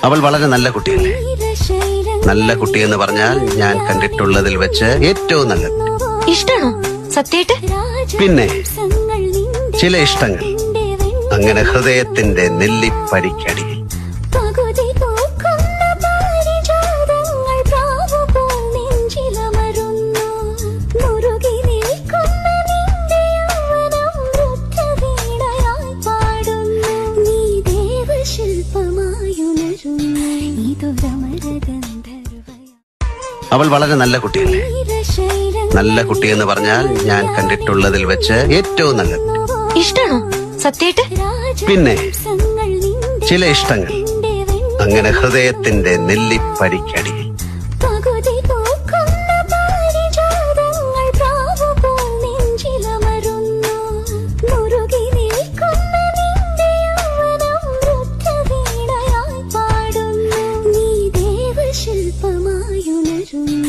അവൾ വളരെ നല്ല കുട്ടിയല്ലേ? നല്ല കുട്ടിയെന്ന് പറഞ്ഞാൽ ഞാൻ കണ്ടിട്ടുള്ളതിൽ വെച്ച് ഏറ്റവും നല്ല കുട്ടി. ഇഷ്ടാണോ സത്യേട്ട്? പിന്നെ ചില ഇഷ്ടങ്ങൾ അങ്ങനെ ഹൃദയത്തിന്റെ നെല്ലിപ്പടിക്കടിയിൽ. അവൾ വളരെ നല്ല കുട്ടിയല്ലേ? നല്ല കുട്ടിയെന്ന് പറഞ്ഞാൽ ഞാൻ കണ്ടിട്ടുള്ളതിൽ വെച്ച് ഏറ്റവും നല്ല കുട്ടി. ഇഷ്ടാണോ സത്യേട്ട്? പിന്നെ ചില ഇഷ്ടങ്ങൾ അങ്ങനെ ഹൃദയത്തിന്റെ നെല്ലിപ്പടിക്കടിയിൽ. ശില്പമായുണരുന്ന